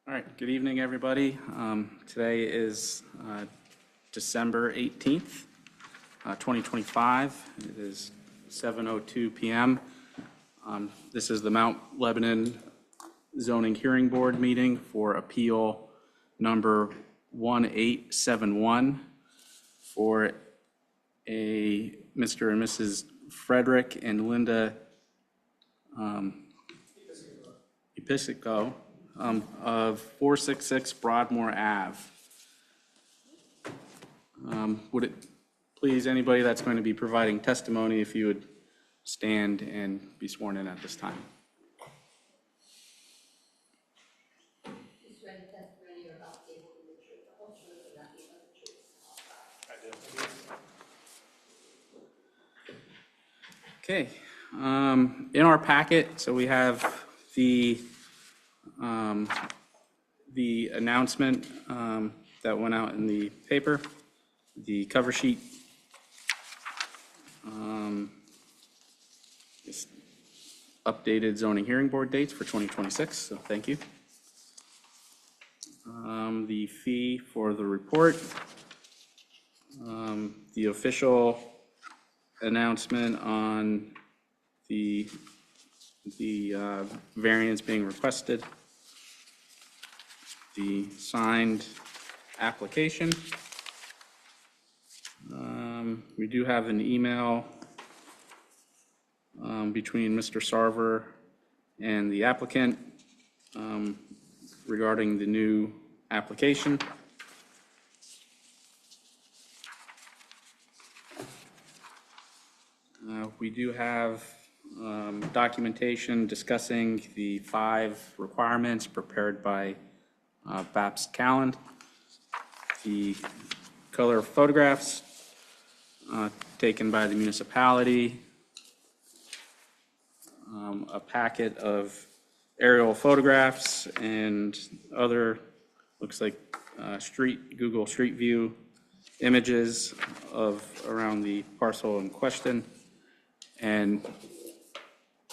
All right, good evening, everybody. Today is December 18th, 2025. It is 7:02 p.m. This is the Mount Lebanon Zoning Hearing Board meeting for appeal number 1871 for a Mr. and Mrs. Frederick and Linda Episico of 466 Broadmoor Ave. Would it please anybody that's going to be providing testimony if you would stand and be sworn in at this time. Okay, in our packet, so we have the announcement that went out in the paper, the cover sheet, just updated zoning hearing board dates for 2026, so thank you. The fee for the report, the official announcement on the variance being requested, the signed application. We do have an email between Mr. Sarver and the applicant regarding the new application. We do have documentation discussing the 5 requirements prepared by Bapst Calland, the color photographs taken by the municipality, a packet of aerial photographs and other, looks like Google Street View images of around the parcel in question, and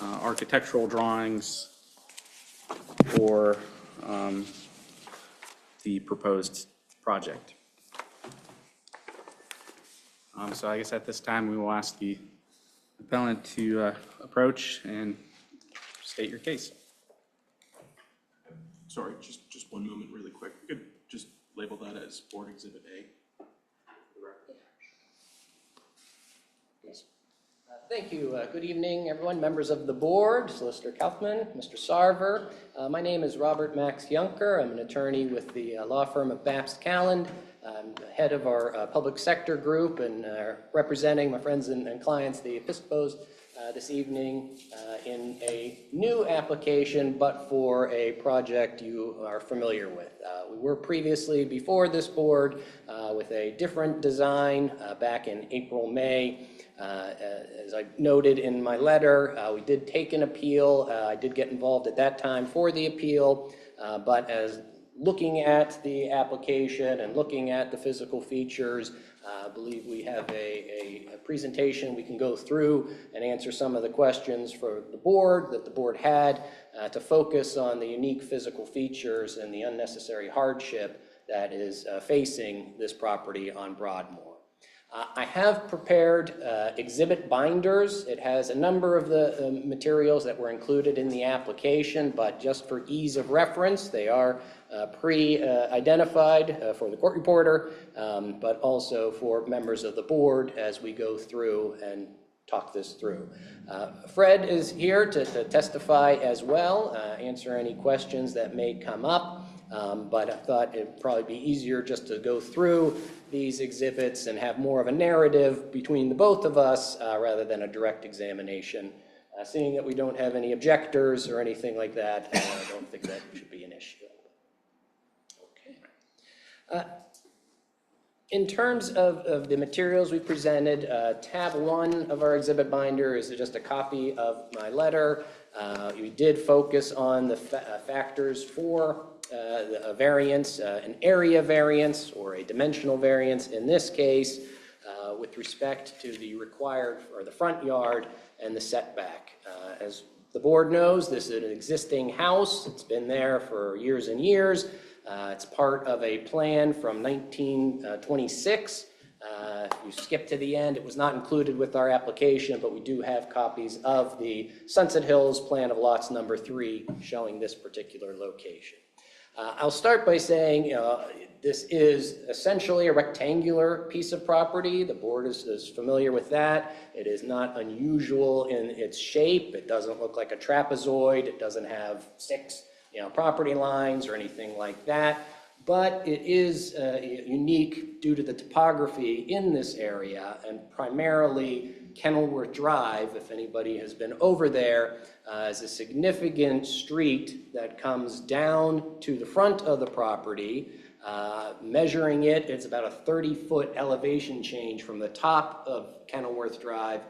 architectural drawings for the proposed project. So I guess at this time we will ask the appellant to approach and state your case. Sorry, just one moment really quick. You could just label that as Board Exhibit A. Thank you. Good evening, everyone, members of the board, Solicitor Kaufman, Mr. Sarver. My name is Robert Max Juncker. I'm an attorney with the law firm of Bapst Calland. I'm the head of our public sector group and representing my friends and clients, the Episcopos, this evening in a new application, but for a project you are familiar with. We were previously before this board with a different design back in April, May. As I noted in my letter, we did take an appeal. I did get involved at that time for the appeal, but as looking at the application and looking at the physical features, I believe we have a presentation we can go through and answer some of the questions for the board that the board had to focus on the unique physical features and the unnecessary hardship that is facing this property on Broadmoor. I have prepared exhibit binders. It has a number of the materials that were included in the application, but just for ease of reference, they are pre-identified for the court reporter, but also for members of the board as we go through and talk this through. Fred is here to testify as well, answer any questions that may come up. But I thought it'd probably be easier just to go through these exhibits and have more of a narrative between the both of us rather than a direct examination. Seeing that we don't have any objectors or anything like that, I don't think that should be an issue. Okay. In terms of the materials we presented, tab 1 of our exhibit binder is just a copy of my letter. We did focus on the factors for a variance, an area variance or a dimensional variance in this case, with respect to the required or the front yard and the setback. As The board knows this is an existing house. It's been there for years and years. It's part of a plan from 1926. If you skip to the end, it was not included with our application, but we do have copies of the Sunset Hills Plan of Lots number 3 showing this particular location. I'll start by saying this is essentially a rectangular piece of property. The board is familiar with that. It is not unusual in its shape. It doesn't look like a trapezoid. It doesn't have 6 property lines or anything like that. But it is unique due to the topography in this area, and primarily Kenilworth Drive, if anybody has been over there, is a significant street that comes down to the front of the property. Measuring it, it's about a 30-foot elevation change from the top of Kenilworth Drive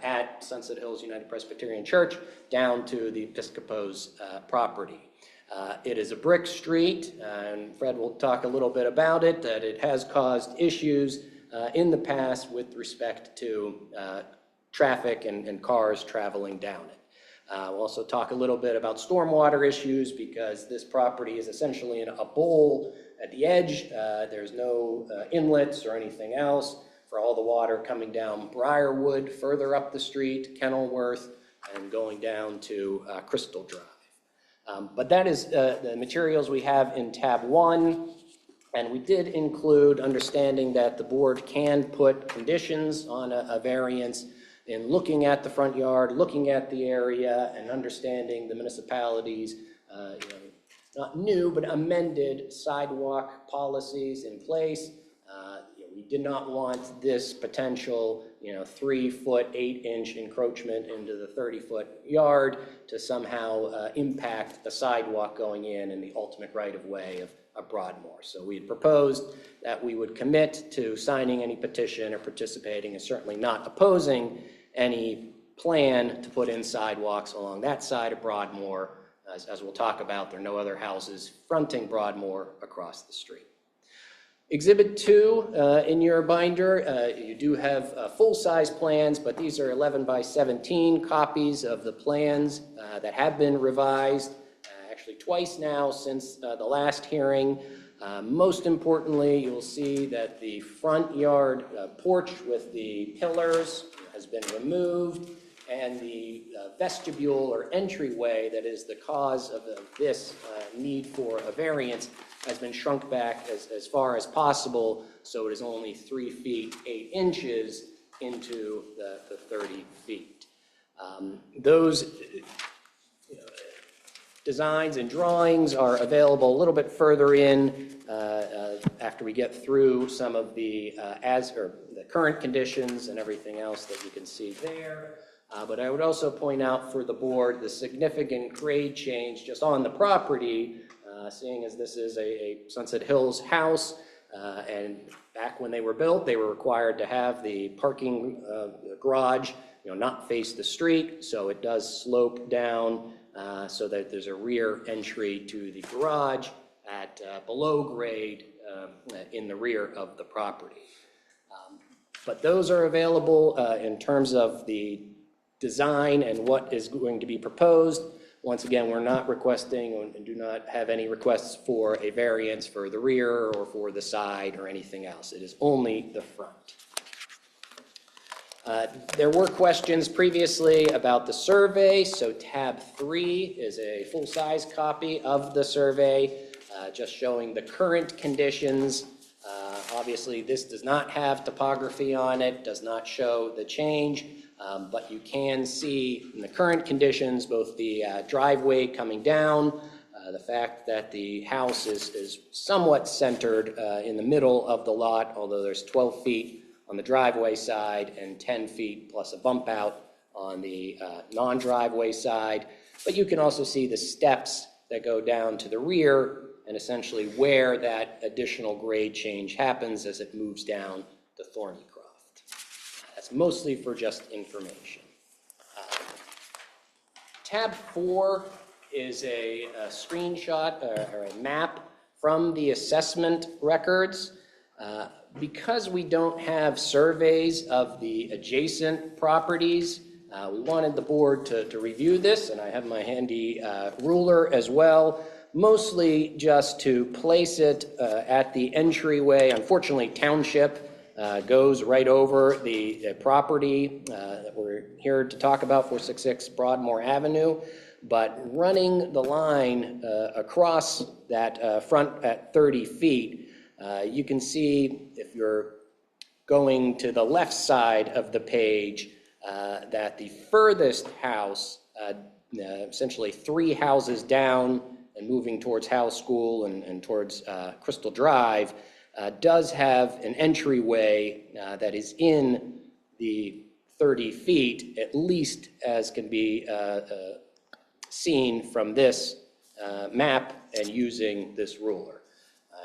at Sunset Hills United Presbyterian Church down to the Episcopos property. It is a brick street, and Fred will talk a little bit about it, that it has caused issues in the past with respect to traffic and cars traveling down it. We'll also talk a little bit about stormwater issues because this property is essentially in a bowl at the edge. There's no inlets or anything else for all the water coming down Briarwood, further up the street, Kenilworth, and going down to Crystal Drive. But that is the materials we have in tab 1, and we did include understanding that the board can put conditions on a variance in looking at the front yard, looking at the area, and understanding the municipality's not new but amended sidewalk policies in place. We did not want this potential 3-foot 8-inch encroachment into the 30-foot yard to somehow impact a sidewalk going in the ultimate right-of-way of Broadmoor. So we had proposed that we would commit to signing any petition or participating, and certainly not opposing any plan to put in sidewalks along that side of Broadmoor. As we'll talk about, there are no other houses fronting Broadmoor across the street. Exhibit 2 in your binder, you do have full-size plans, but these are 11 by 17 copies of the plans that have been revised actually twice now since the last hearing. Most importantly, you'll see that the front yard porch with the pillars has been removed, and the vestibule or entryway that is the cause of this need for a variance has been shrunk back as far as possible, so it is only 3 feet 8 inches into the 30 feet. Those designs and drawings are available a little bit further in after we get through some of the the current conditions and everything else that you can see there. But I would also point out for the board the significant grade change just on the property, seeing as this is a Sunset Hills house, and back when they were built, they were required to have the parking garage, not face the street, so it does slope down so that there's a rear entry to the garage at below grade in the rear of the property. But those are available in terms of the design and what is going to be proposed. Once again, we're not requesting and do not have any requests for a variance for the rear or for the side or anything else. It is only the front. There were questions previously about the survey, so tab 3 is a full-size copy of the survey, just showing the current conditions. Obviously, this does not have topography on it, does not show the change, but you can see in the current conditions both the driveway coming down, the fact that the house is somewhat centered in the middle of the lot, although there's 12 feet on the driveway side and 10 feet plus a bump out on the non-driveway side. But you can also see the steps that go down to the rear and essentially where that additional grade change happens as it moves down to Thornycroft. That's mostly for just information. Tab 4 is a screenshot or a map from the assessment records. Because we don't have surveys of the adjacent properties, We wanted the board to review this, and I have my handy ruler as well, mostly just to place it at the entryway. Unfortunately, Township goes right over the property that we're here to talk about, 466 Broadmoor Avenue. But running the line across that front at 30 feet, you can see if you're going to the left side of the page that the furthest house, essentially 3 houses down and moving towards Howe School and towards Crystal Drive, does have an entryway that is in the 30 feet, at least as can be seen from this map and using this ruler.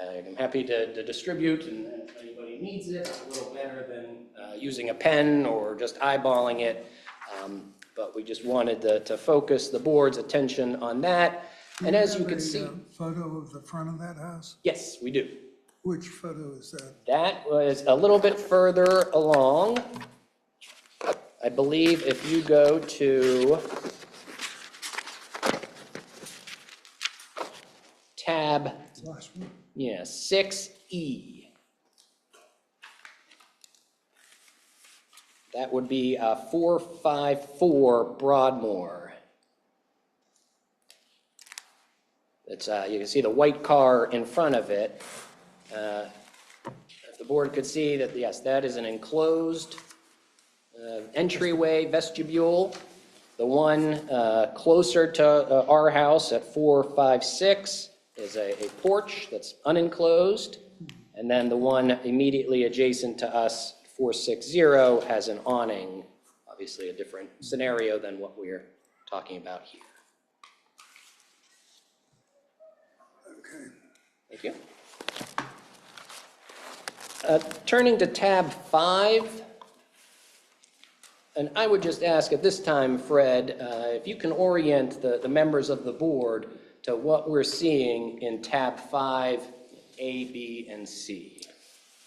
I'm happy to distribute, and if anybody needs it, it's a little better than using a pen or just eyeballing it. But we just wanted to focus the board's attention on that. And as you can see, a photo of the front of that house? yes, we do. Which photo is that? That was a little bit further along. I believe if you go to tab, Last one? yeah, 6E. That would be 454 Broadmoor. It's, you can see the white car in front of it. If the board could see that, yes, that is an enclosed entryway vestibule. The one closer to our house at 456 is a porch that's unenclosed. And then the one immediately adjacent to us, 460, has an awning, obviously a different scenario than what we're talking about here. Okay. Thank you. Turning to tab 5, and I would just ask at this time, Fred, if you can orient the members of the board to what we're seeing in tab 5, A, B, and C.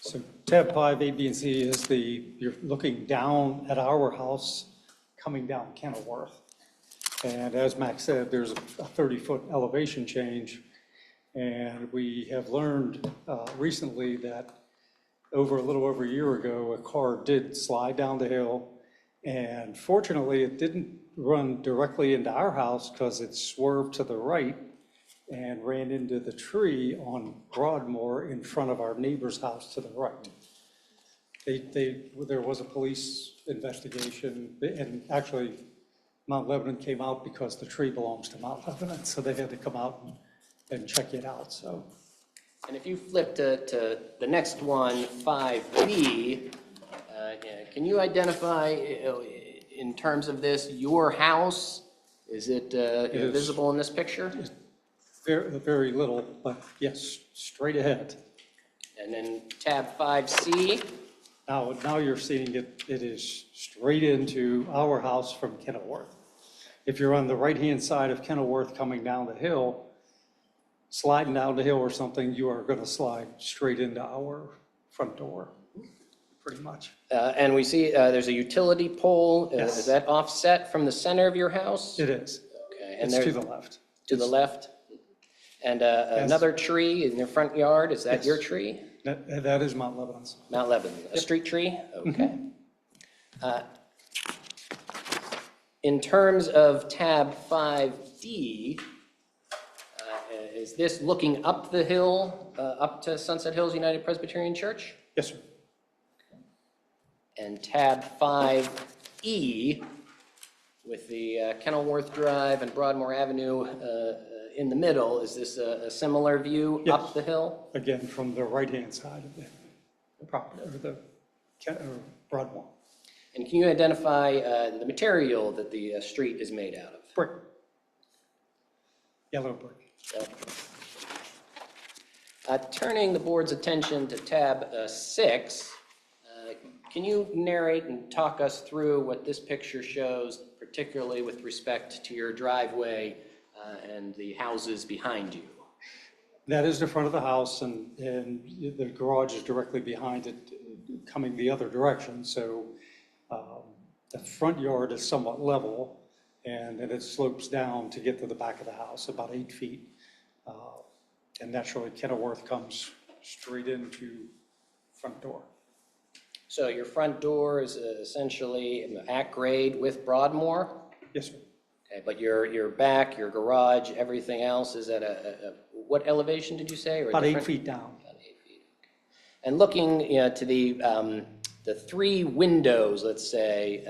So tab 5, A, B, and C is you're looking down at our house, coming down Kenilworth. And as Max said, there's a 30-foot elevation change. And we have learned recently that a little over a year ago, a car did slide down the hill. And fortunately, it didn't run directly into our house because it swerved to the right and ran into the tree on Broadmoor in front of our neighbor's house to the right. There was a police investigation, and actually Mount Lebanon came out because the tree belongs to Mount Lebanon, so they had to come out and check it out, so. And if you flip to the next one, 5B, can you identify, in terms of this, your house? Is it is. visible in this picture? Very, very little, but yes, straight ahead. And then tab 5C, Now you're seeing it is straight into our house from Kenilworth. If you're on the right-hand side of Kenilworth coming down the hill, sliding down the hill or something, you are going to slide straight into our front door, pretty much. and we see there's a utility pole. Yes. Is that offset from the center of your house? It is. Okay, and It's to there's the left. to the left? And another tree in your front yard, is that Yes. your tree? That is Mount Lebanon's. Mount Lebanon, a street tree? Okay. In terms of tab 5D, is this looking up the hill, up to Sunset Hills United Presbyterian Church? Yes, sir. And tab 5E, with the Kenilworth Drive and Broadmoor Avenue in the middle, is this a similar view Yes. up the hill? Again, from the right-hand side of the property, or Broadmoor. And can you identify the material that the street is made out of? Brick. Yellow brick. Turning the board's attention to tab 6, can you narrate and talk us through what this picture shows, particularly with respect to your driveway and the houses behind you? That is the front of the house, and the garage is directly behind it, coming the other direction. So The front yard is somewhat level, and then it slopes down to get to the back of the house, about 8 feet. And naturally, Kenilworth comes straight into front door. So your front door is essentially at grade with Broadmoor? Yes, sir. Okay, but your back, your garage, everything else is at what elevation did you say? Or About 8 different- feet down. About 8 feet. And looking, to the 3 windows, let's say,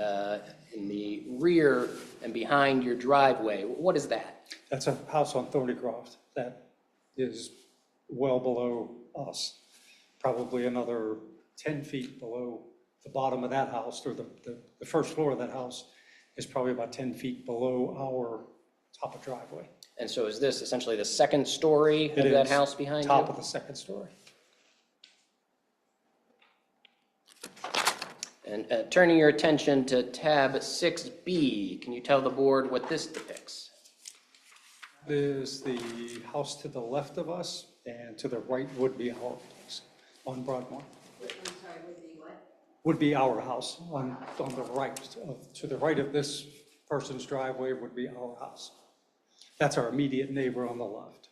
in the rear and behind your driveway, what is that? That's a house on Thornycroft that is well below us, probably another 10 feet below the bottom of that house, or the first floor of that house is probably about 10 feet below our top of driveway. And so is this essentially the second story It of that is house behind you? Top of the second story. And turning your attention to tab 6B, can you tell the board what this depicts? There's the house to the left of us, and to the right would be our place on Broadmoor. I'm sorry, would be what? Would be our house on the right. To the right of this person's driveway would be our house. That's our immediate neighbor on the left.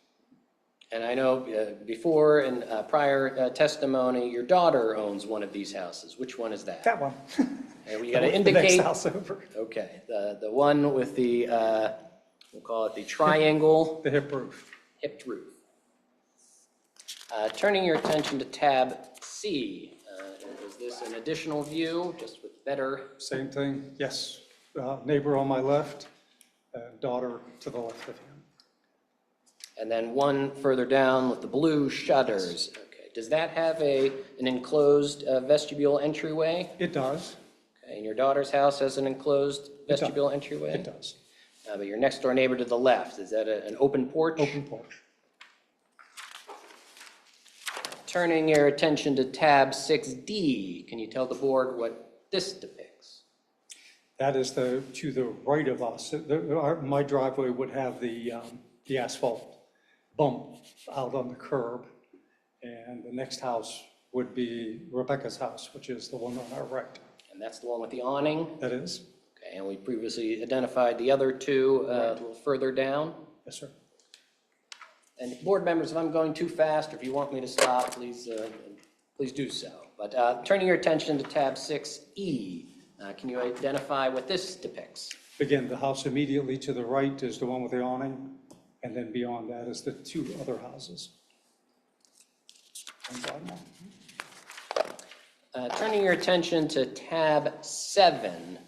And I know before in prior testimony, your daughter owns one of these houses. Which one is that? That one. And we got to The indicate. next house over, Okay, the one with the, we'll call it the triangle the hip roof. hipped roof. Turning your attention to tab C, is this an additional view, just with better? Same thing, yes. Neighbor on my left, daughter to the left of him. And then one further down with the blue shutters. Okay, does that have an enclosed vestibule entryway? It does, Okay, and your daughter's house has an enclosed does. vestibule entryway? it does. But your next door neighbor to the left, is that an open porch? Open porch. Turning your attention to tab 6D, can you tell the board what this depicts? That is to the right of us. My driveway would have the asphalt bump out on the curb. And the next house would be Rebecca's house, which is the one on our right. And that's the one with the awning? That is? Okay, and we previously identified the other two a little further down. Yes, sir. And board members, if I'm going too fast, or if you want me to stop, please do so. But turning your attention to tab 6E, can you identify what this depicts? Again, the house immediately to the right is the one with the awning, and then beyond that is the 2 other houses. On Broadmoor. Turning your attention to tab 7,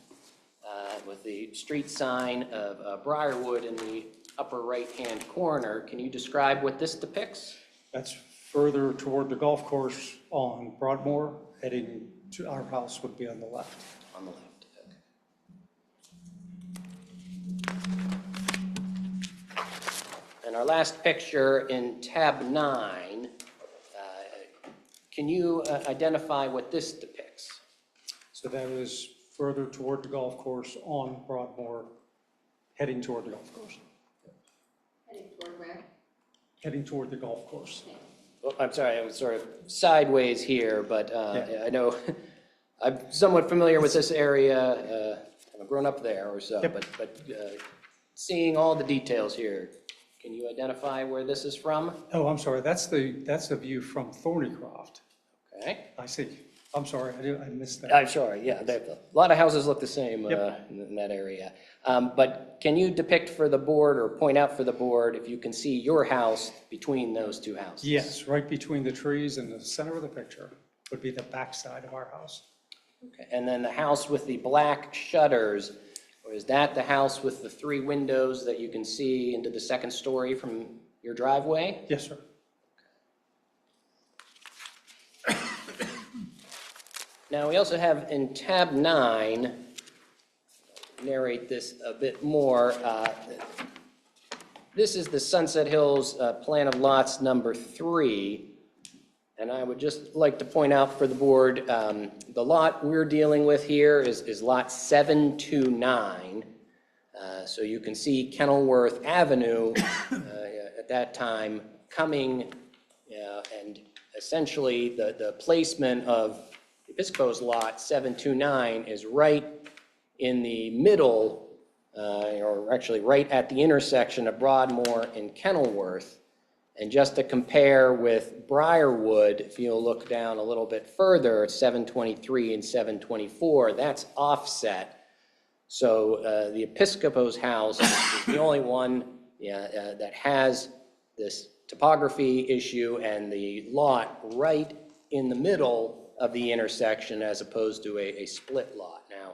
with the street sign of Briarwood in the upper right-hand corner, can you describe what this depicts? That's further toward the golf course on Broadmoor, heading to our house would be on the left. On the left, okay. And our last picture in tab 9, can you identify what this depicts? So that is further toward the golf course on Broadmoor, heading toward the golf course. Heading toward where? Heading toward the golf course. Oh, I'm sorry, I was sort of sideways here, but Yeah. I know I'm somewhat familiar with this area. I've grown up there or so, Yep. but seeing all the details here, can you identify where this is from? Oh, I'm sorry, that's the view from Thornycroft. Okay. I see. I'm sorry, I missed that. I'm sorry, yeah, a lot of houses look the same Yep. in that area. But can you depict for the board or point out for the board if you can see your house between those 2 houses? Yes, right between the trees in the center of the picture would be the back side of our house. Okay. And then the house with the black shutters, or is that the house with the 3 windows that you can see into the second story from your driveway? Yes, sir. Now, we also have in tab 9, narrate this a bit more. This is the Sunset Hills plan of lots number 3. And I would just like to point out for the board, the lot we're dealing with here is lot 729. So you can see Kenilworth Avenue at that time coming, and essentially the placement of Episco's lot 729 is right in the middle, or actually right at the intersection of Broadmoor and Kenilworth. And just to compare with Briarwood, if you'll look down a little bit further, 723 and 724, that's offset. So the Episcopo's house is the only one that has this topography issue and the lot right in the middle of the intersection as opposed to a split lot. Now,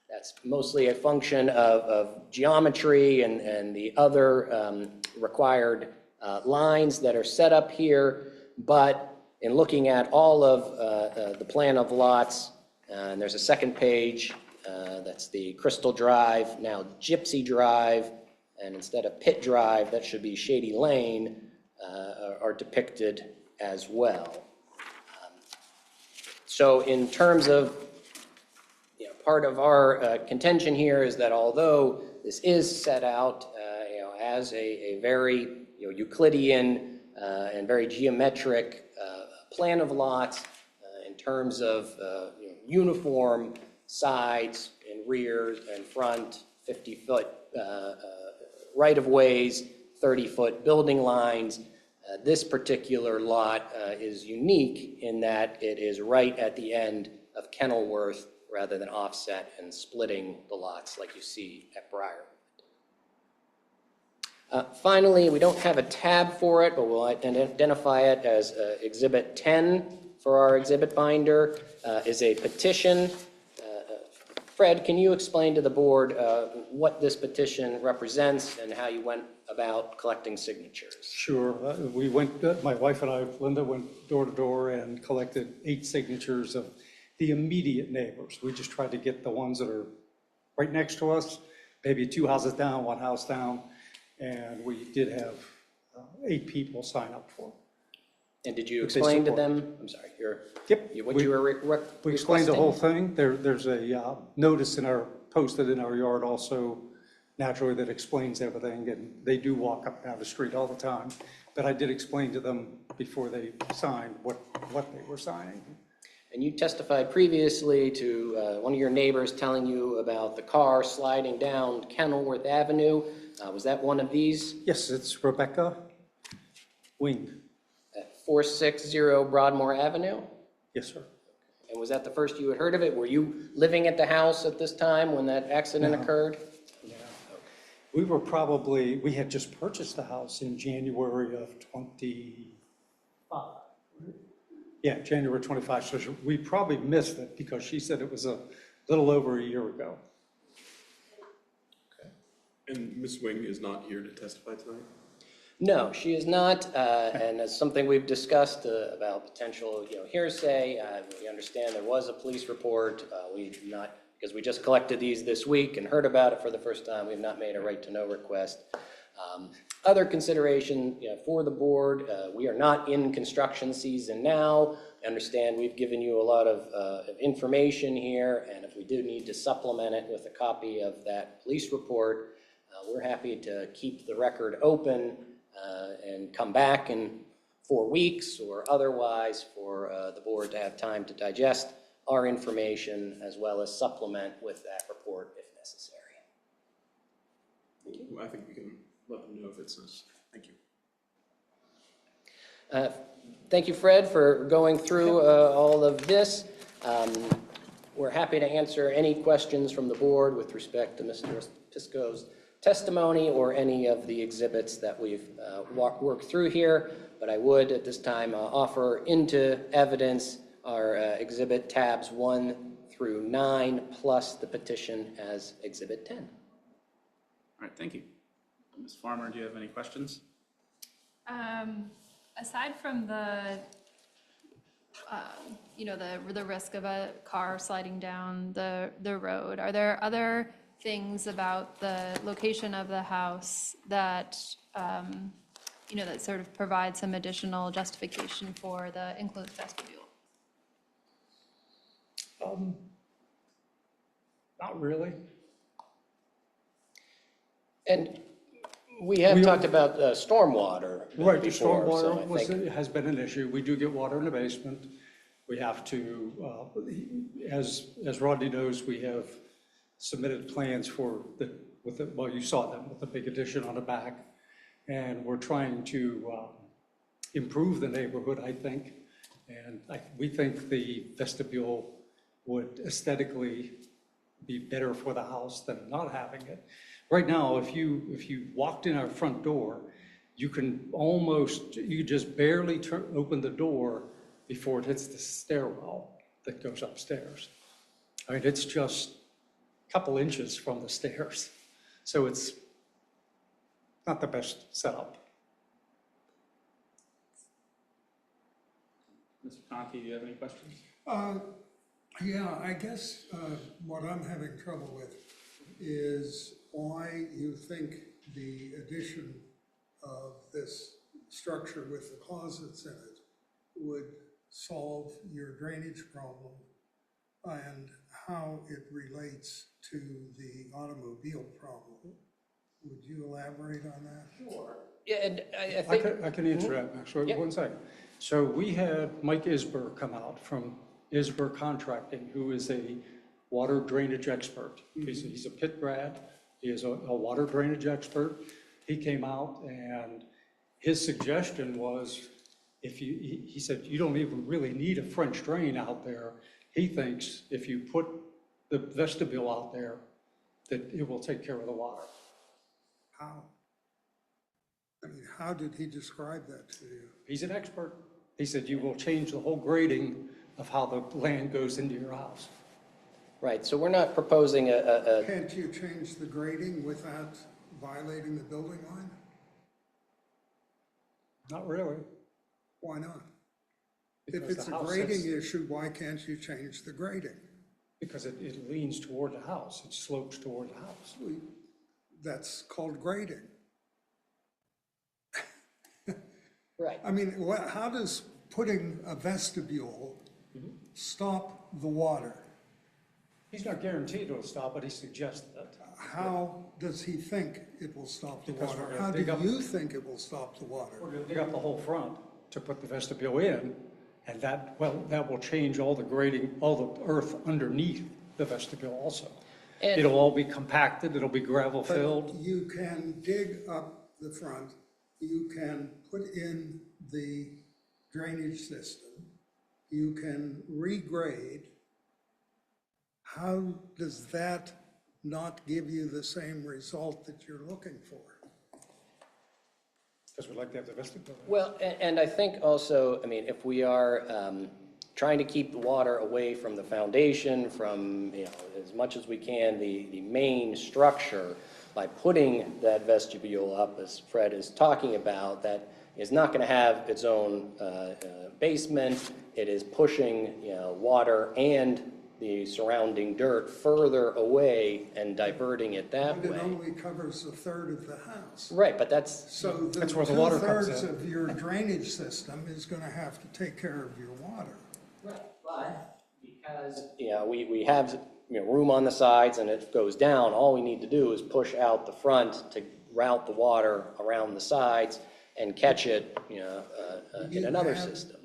that's mostly a function of geometry and the other required lines that are set up here, but in looking at all of the plan of lots, and there's a second page, that's the Crystal Drive, now Gypsy Drive, and instead of Pit Drive, that should be Shady Lane, are depicted as well. So in terms of, part of our contention here is that although this is set out, as a very Euclidean and very geometric plan of lots in terms of uniform sides and rears and front, 50-foot right-of-ways, 30-foot building lines. This particular lot is unique in that it is right at the end of Kenilworth rather than offset and splitting the lots like you see at Briarwood. Finally, we don't have a tab for it, but we'll identify it as Exhibit 10 for our exhibit binder, is a petition. Fred, can you explain to the board what this petition represents and how you went about collecting signatures? Sure. We went, my wife and I, Linda, went door to door and collected 8 signatures of the immediate neighbors. We just tried to get the ones that are right next to us, maybe 2 houses down, 1 house down. And we did have 8 people sign up for it. And did you explain to them, I'm sorry, what you were requesting? We explained the whole thing. There's a notice posted in our yard also, naturally, that explains everything. And they do walk up and down the street all the time. But I did explain to them before they signed what they were signing. And you testified previously to one of your neighbors telling you about the car sliding down Kenilworth Avenue. Was that one of these? Yes, it's Rebecca Wing. At 460 Broadmoor Avenue? Yes, sir. And was that the first you had heard of it? Were you living at the house at this time when that accident occurred? Yeah. We had just purchased the house in January of 25. Yeah, January 25, so we probably missed it because she said it was a little over a year ago. And Ms. Wing is not here to testify tonight? No, she is not, and it's something we've discussed about potential, hearsay. We understand there was a police report. Because we just collected these this week and heard about it for the first time, we've not made a right to know request. Other consideration for the board, we are not in construction season now. I understand we've given you a lot of information here, and if we do need to supplement it with a copy of that police report, we're happy to keep the record open and come back in 4 weeks or otherwise for the board to have time to digest our information as well as supplement with that report if necessary. I think we can let them know if it's this. Thank you. Thank you, Fred, for going through all of this. We're happy to answer any questions from the board with respect to Mr. Pisco's testimony or any of the exhibits that we've worked through here, but I would at this time offer into evidence our exhibit tabs 1 through 9 plus the petition as exhibit 10. All right, thank you. Ms. Farmer, do you have any questions? Aside from the risk of a car sliding down the road, are there other things about the location of the house that, that sort of provide some additional justification for the enclosed vestibule? Not really. And we have talked about stormwater Right, the before, so I stormwater think has been an issue. We do get water in the basement. We have to, as Rodney knows, we have submitted plans for well, you saw them with the big addition on the back. And we're trying to improve the neighborhood, I think. And we think the vestibule would aesthetically be better for the house than not having it. Right now, if you walked in our front door, you just barely open the door before it hits the stairwell that goes upstairs. I mean, it's just a couple inches from the stairs. So it's not the best setup. Mr. Conti, do you have any questions? Yeah, I guess what I'm having trouble with is why you think the addition of this structure with the closets in it would solve your drainage problem and how it relates to the automobile problem. Would you elaborate on that? Sure. Yeah, and I I think, can answer that, Max, wait Yeah. 1 second. So we had Mike Isber come out from Isber Contracting, who is a water drainage expert. He's a pit grad, he is a water drainage expert. He came out and his suggestion was, he said, you don't even really need a French drain out there. He thinks if you put the vestibule out there, that it will take care of the water. How? I mean, how did he describe that to you? He's an expert. He said you will change the whole grading of how the land goes into your house. right, so we're not proposing a Can't you change the grading without violating the building line? Not really. Why not? If Because it's the a house grading sits- issue, why can't you change the grading? Because it leans toward the house, it slopes toward the house. That's called grading. right. I mean, how does putting a vestibule stop the water? He's not guaranteed it'll stop, but he suggested it. How does he think it will stop the Because water? we're gonna How do dig up- you think it will stop the water? We're gonna dig up the whole front to put the vestibule in, and that will change all the grading, all the earth underneath the vestibule also. And- It'll all be compacted, it'll be gravel But filled. you can dig up the front, you can put in the drainage system, you can regrade. How does that not give you the same result that you're looking for? Because we'd like to have the vestibule. Well, and I think also, I mean, if we are trying to keep the water away from the foundation, from, as much as we can, the main structure, by putting that vestibule up, as Fred is talking about, that is not going to have its own basement. It is pushing, water and the surrounding dirt further away and diverting it that And it way. only covers a third of the house. Right, but that's, So the That's where the water comes two-thirds in. of your drainage system is gonna have to take care of your water. right, but because, we have, room on the sides and it goes down, all we need to do is push out the front to route the water around the sides and catch it, in You another have- system.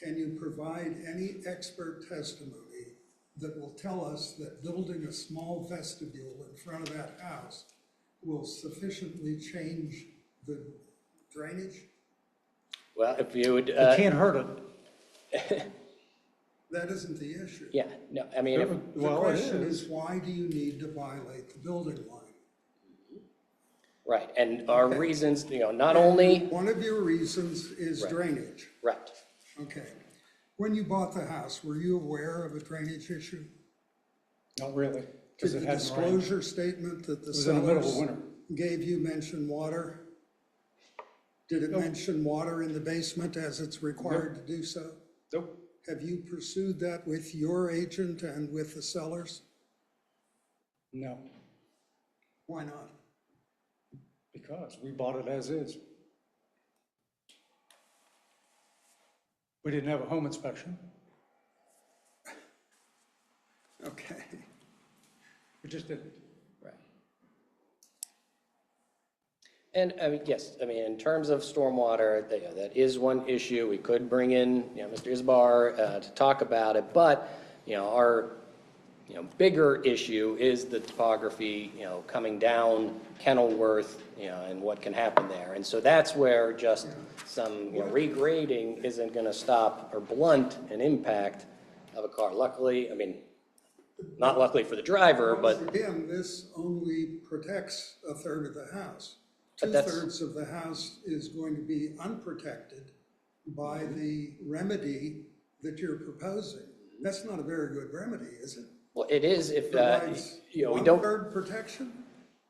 Can you provide any expert testimony that will tell us that building a small vestibule in front of that house will sufficiently change the drainage? Well, if you would, It can't hurt it. That isn't the issue. yeah, no, I mean, if, The Well, it question is. is, why do you need to violate the building line? right, and our reasons, not only, One of your reasons is Right. drainage. right. Okay. When you bought the house, were you aware of a drainage issue? Not really, Did because the it hadn't rained. disclosure statement that the It was in the middle of sellers winter. gave you mention water? Did it mention water in the basement as it's required to do so? Nope. Have you pursued that with your agent and with the sellers? No, Why not? because we bought it as is. We didn't have a home inspection. Okay. We just didn't. Right. And, I mean, yes, I mean, in terms of stormwater, that is one issue. We could bring in, Mr. Isbar to talk about it, but, our bigger issue is the topography, coming down Kenilworth, and what can happen there. And so that's where just some regrading isn't going to stop or blunt an impact of a car. Luckily, I mean, not luckily for the driver, but Once again, this only protects a third of the house. But that's- 2/3 of the house is going to be unprotected by the remedy that you're proposing. That's not a very good remedy, is it? well, it is if, Provides we don't, 1/3 protection?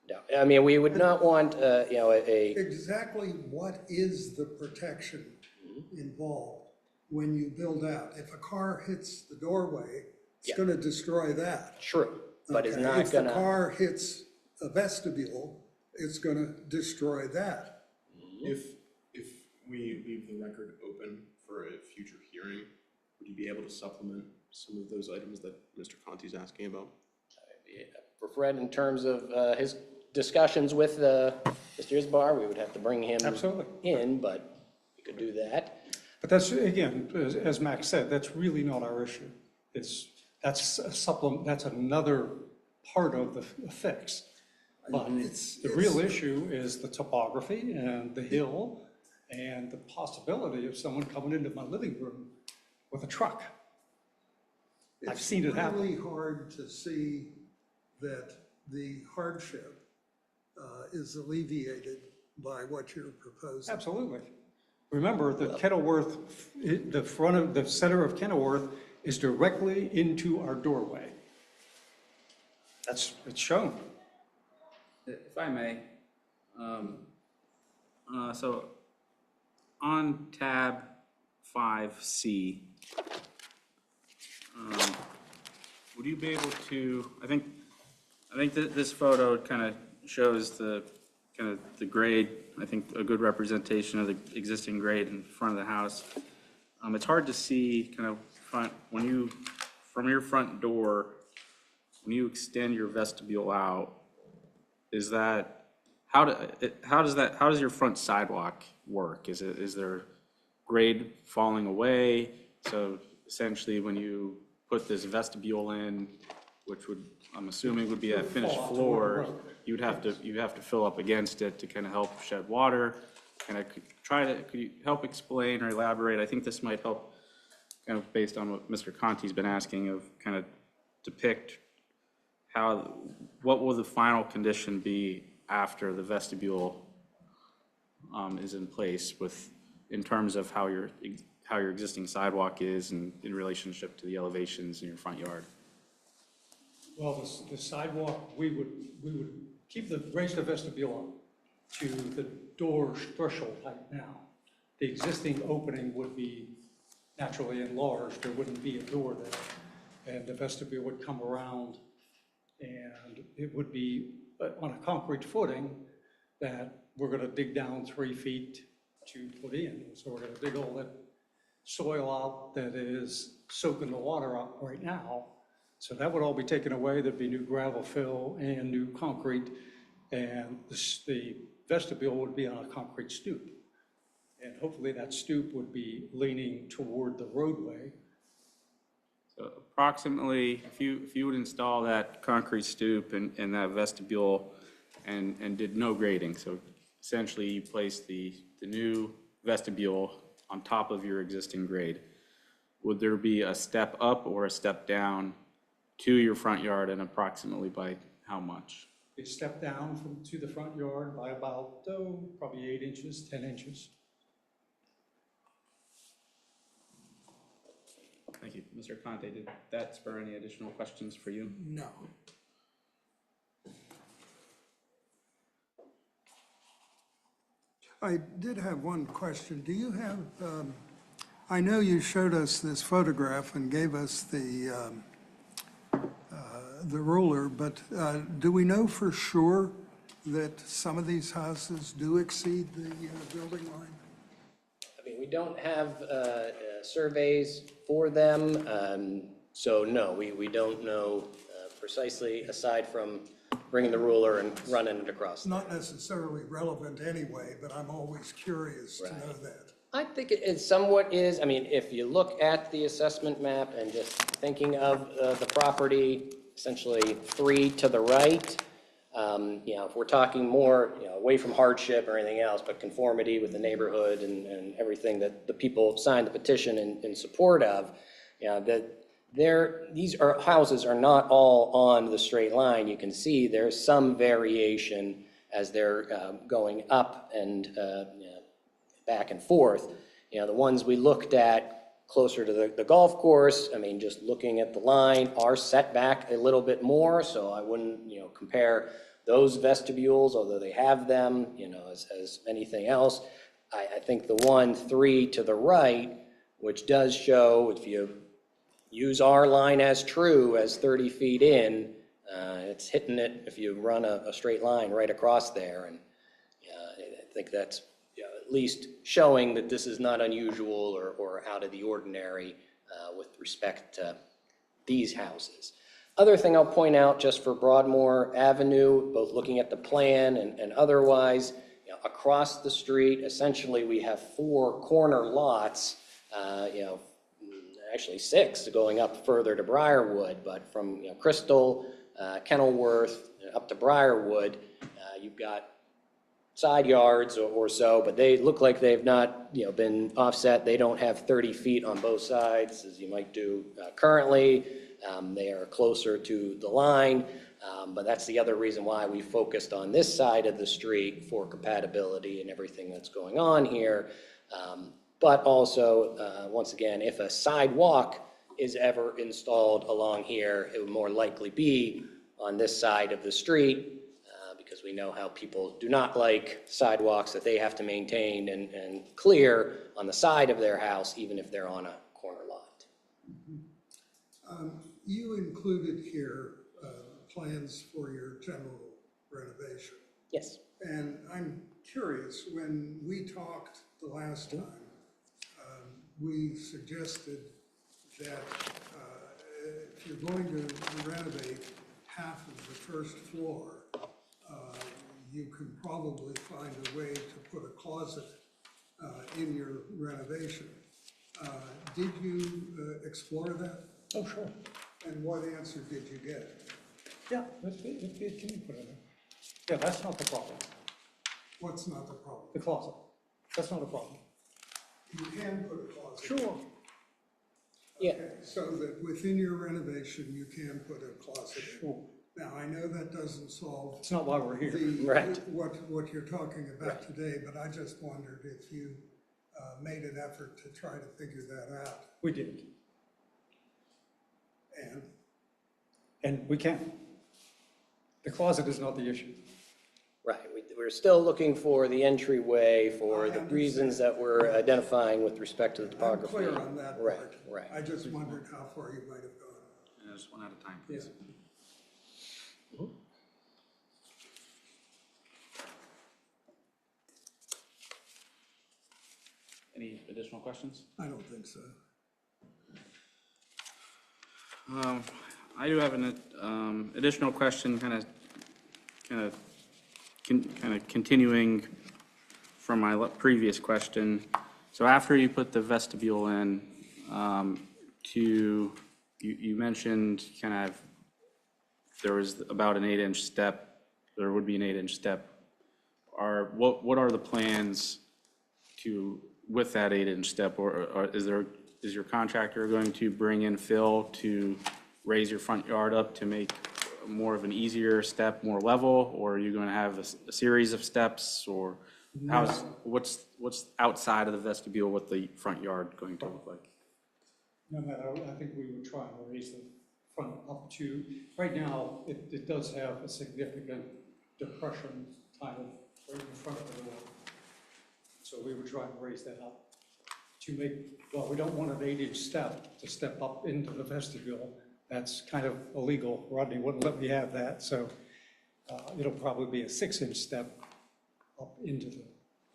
no, I mean, we would not want, a Exactly what is the protection involved when you build out? If a car hits the doorway, it's Yeah. gonna destroy that. true, but it's Okay, not If the gonna, car hits a vestibule, it's gonna destroy that. If we leave the record open for a future hearing, would you be able to supplement some of those items that Mr. Conti's asking about? for Fred, in terms of his discussions with Mr. Isbar, we would have to bring him Absolutely. in, but we could do that. But that's, again, as Max said, that's really not our issue. That's a supplement, that's another part of the fix. But the real issue is the topography and the hill and the possibility of someone coming into my living room with a truck. I've seen it happen. It's really hard to see that the hardship is alleviated by what you're proposing. Absolutely. Remember, the Kenilworth, the center of Kenilworth is directly into our doorway. It's shown. If I may, so on tab 5C, would you be able to, I think that this photo kind of shows the grade, I think a good representation of the existing grade in front of the house. It's hard to see kind of from your front door, when you extend your vestibule out, how does your front sidewalk work? Is there grade falling away? So essentially, when you put this vestibule in, which I'm assuming would be a finished floor, you have to fill up against it to kind of help shed water. And could you help explain or elaborate? I think this might help, kind of based on what Mr. Conti's been asking, of kind of depict what will the final condition be after the vestibule is in place, in terms of how your existing sidewalk is and in relationship to the elevations in your front yard. Well, the sidewalk, we would raise the vestibule up to the door threshold height now. The existing opening would be naturally enlarged, there wouldn't be a door there. And the vestibule would come around, and it would be on a concrete footing that we're gonna dig down 3 feet to put in. So we're gonna dig all that soil out that is soaking the water up right now. So that would all be taken away. There'd be new gravel fill and new concrete, and the vestibule would be on a concrete stoop. And hopefully that stoop would be leaning toward the roadway. So approximately, if you would install that concrete stoop and that vestibule and did no grading, so essentially you place the new vestibule on top of your existing grade, would there be a step up or a step down to your front yard, and approximately by how much? They step down to the front yard by about, probably 8 inches, 10 inches. Thank you. Mr. Conti, did that spur any additional questions for you? No. I did have one question. Do you have, I know you showed us this photograph and gave us the ruler, but do we know for sure that some of these houses do exceed the building line? I mean, we don't have surveys for them, so no, we don't know precisely, aside from bringing the ruler and running it across. It's not necessarily relevant anyway, but I'm always curious to know that. I think it somewhat is. I mean, if you look at the assessment map and just thinking of the property essentially 3 to the right. If we're talking more, away from hardship or anything else, but conformity with the neighborhood and everything that the people signed the petition in support of, houses are not all on the straight line. You can see there's some variation as they're going up and back and forth. The ones we looked at closer to the golf course, just looking at the line, are set back a little bit more, so I wouldn't, compare those vestibules, although they have them, as anything else. I think the 3 to the right, which does show, if you use our line as true as 30 feet in, it's hitting it if you run a straight line right across there, and I think that's at least showing that this is not unusual or out of the ordinary with respect to these houses. Other thing I'll point out, just for Broadmoor Avenue, both looking at the plan and otherwise, across the street, essentially we have 4 corner lots, actually 6 going up further to Briarwood, but from Crystal, Kenilworth, up to Briarwood, you've got side yards or so, but they look like they've not, been offset. They don't have 30 feet on both sides as you might do currently. They are closer to the line, but that's the other reason why we focused on this side of the street for compatibility and everything that's going on here. But also, once again, if a sidewalk is ever installed along here, it would more likely be on this side of the street, because we know how people do not like sidewalks that they have to maintain and clear on the side of their house, even if they're on a corner lot. You included here plans for your general renovation. Yes. And I'm curious, when we talked the last time, we suggested that if you're going to renovate half of the first floor, you can probably find a way to put a closet in your renovation. Did you explore that? Oh, sure. And what answer did you get? Yeah, it can be put in there. Yeah, that's not the problem. What's not the problem? The closet, that's not a problem. You can put a closet. Sure. Yeah. Okay, so that within your renovation, you can put a closet in. Sure. Now, I know that doesn't solve It's not why we're here. Right. what you're talking about today, but I just wondered if you made an effort to try to figure that out. We did, And and we can. The closet is not the issue. Right, we're still looking for the entryway for I the understand. reasons that we're identifying with respect to the I'm topography. clear on that Right, part. right. I just wondered how far you might have gone. Just one at a time, please. Any additional questions? I don't think so. I do have an additional question, kind of continuing from my previous question. So after you put the vestibule in, you mentioned kind of there was about an 8-inch step. There would be an 8-inch step. What are the plans with that 8-inch step, or is your contractor going to bring in fill to raise your front yard up to make more of an easier step, more level, or are you going to have a series of steps, or what's outside of the vestibule, what the front yard going to look like? No matter, I think we would try and raise the front up to, right now, it does have a significant depression kind of right in front of the door. So we would try and raise that up to make, well, we don't want an 8-inch step to step up into the vestibule. That's kind of illegal. Rodney wouldn't let me have that, so it'll probably be a 6-inch step up into the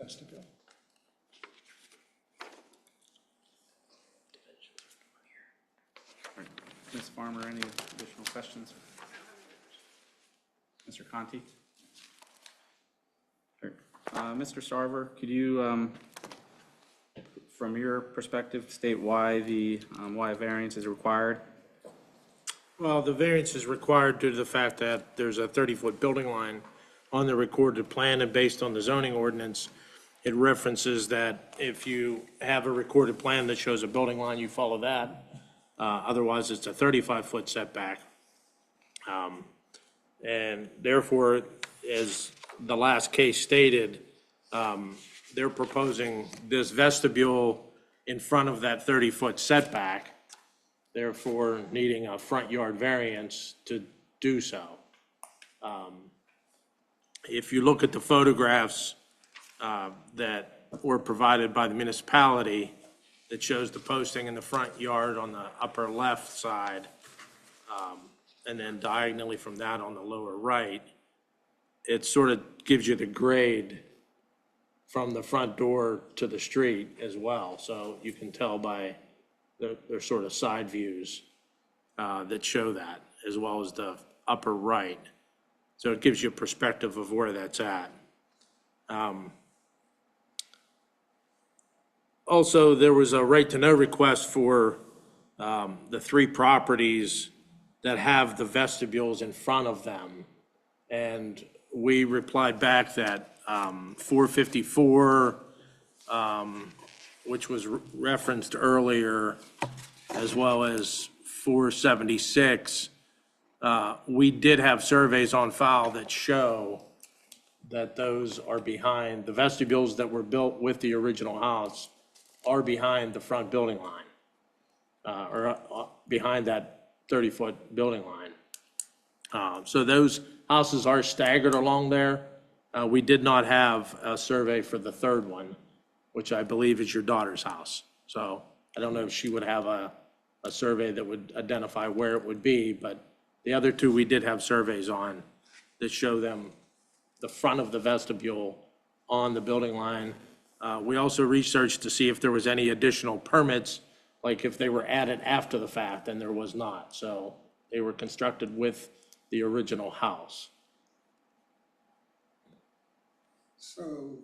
vestibule. Ms. Farmer, any additional questions? Mr. Conti? Mr. Sarver, could you, from your perspective, state why a variance is required? Well, the variance is required due to the fact that there's a 30-foot building line on the recorded plan, and based on the zoning ordinance, it references that if you have a recorded plan that shows a building line, you follow that. Otherwise, it's a 35-foot setback. And therefore, as the last case stated, they're proposing this vestibule in front of that 30-foot setback, therefore needing a front yard variance to do so. If you look at the photographs that were provided by the municipality that shows the posting in the front yard on the upper left side, and then diagonally from that on the lower right, it sort of gives you the grade from the front door to the street as well. So you can tell by their sort of side views that show that, as well as the upper right. So it gives you a perspective of where that's at. Also, there was a right-to-know request for the 3 properties that have the vestibules in front of them. And we replied back that 454, which was referenced earlier, as well as 476, we did have surveys on file that show that those are behind, the vestibules that were built with the original house are behind the front building line, or behind that 30-foot building line. So those houses are staggered along there. We did not have a survey for the third one, which I believe is your daughter's house. So I don't know if she would have a survey that would identify where it would be, but the other 2 we did have surveys on that show them the front of the vestibule on the building line. We also researched to see if there was any additional permits, like if they were added after the fact, and there was not. So they were constructed with the original house. So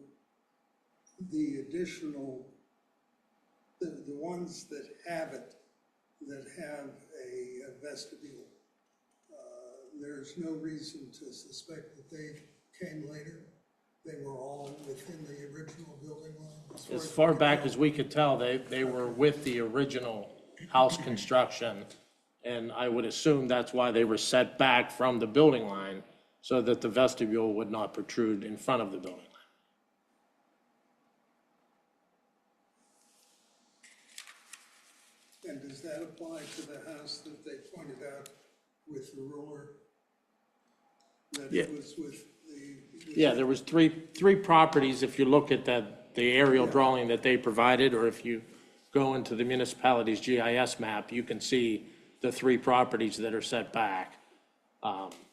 the additional, the ones that have it, that have a vestibule, there's no reason to suspect that they came later? They were all within the original building line? As far back as we could tell, they were with the original house construction. And I would assume that's why they were set back from the building line, so that the vestibule would not protrude in front of the building line. And does that apply to the house that they pointed out with the ruler? That Yeah. it was with the? Yeah, there was three properties, if you look at the aerial drawing that they provided, or if you go into the municipality's GIS map, you can see the 3 properties that are set back.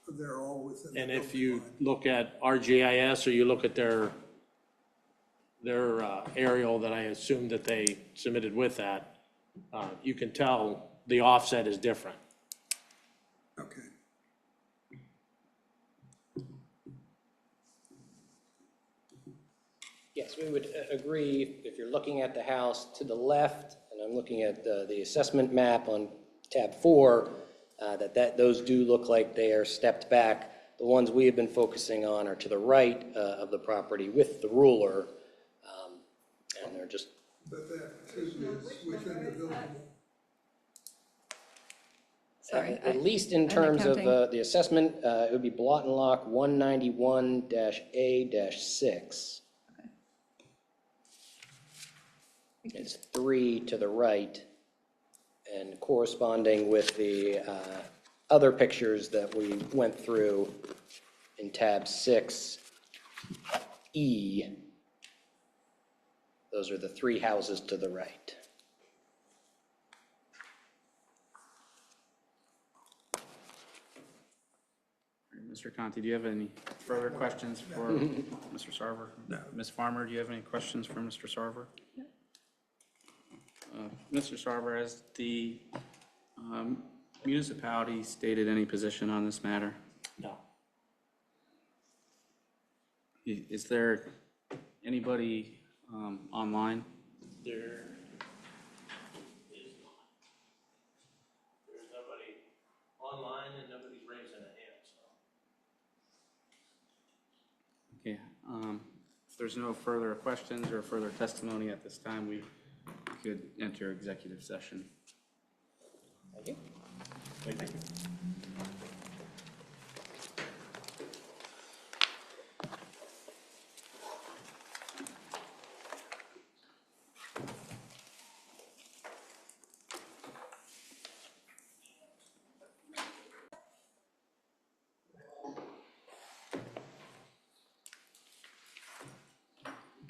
They're all within the And if building you line. look at our GIS, or you look at their aerial that I assume that they submitted with that, you can tell the offset is different. Okay. Yes, we would agree, if you're looking at the house to the left, and I'm looking at the assessment map on tab 4, those do look like they are stepped back. The ones we have been focusing on are to the right of the property with the ruler, and they're just, But that too is within the building line. Sorry. at least in I'm terms of accounting. the assessment, it would be Blot and Lock 191-A-6. It's 3 to the right, and corresponding with the other pictures that we went through in tab 6E. Those are the 3 houses to the right. Mr. Conti, do you have any further questions for Mr. Sarver? No. Ms. Farmer, do you have any questions for Mr. Sarver? Mr. Sarver, has the municipality stated any position on this matter? No. Is there anybody online? There is not. There's nobody Okay, if there's no further questions or further testimony at this time, we could enter executive session. Thank you.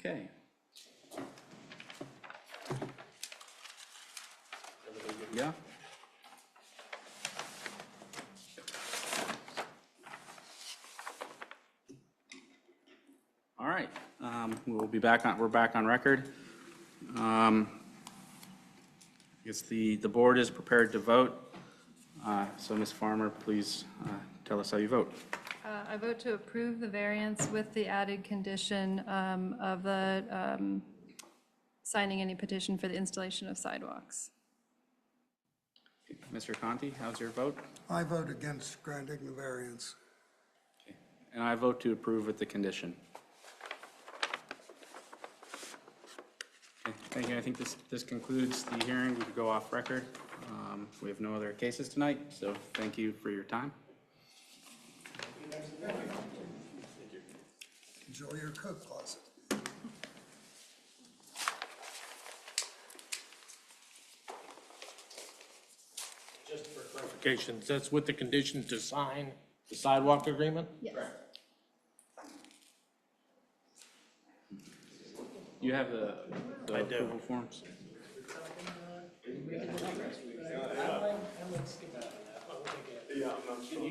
Okay. Yeah? All right, we'll be back on, we're back on record. I guess the board is prepared to vote. So Ms. Farmer, please tell us how you vote. I vote to approve the variance with the added condition of the signing any petition for the installation of sidewalks. Mr. Conti, how's your vote? I vote against granting the variance. And I vote to approve with the condition. Okay, thank you. I think this concludes the hearing. We could go off record. We have no other cases tonight, so thank you for your time. Enjoy your coat closet. Just for clarification, that's with the condition to sign the sidewalk agreement? Yes. You have the I do. approval forms? Yeah, I'm not sure.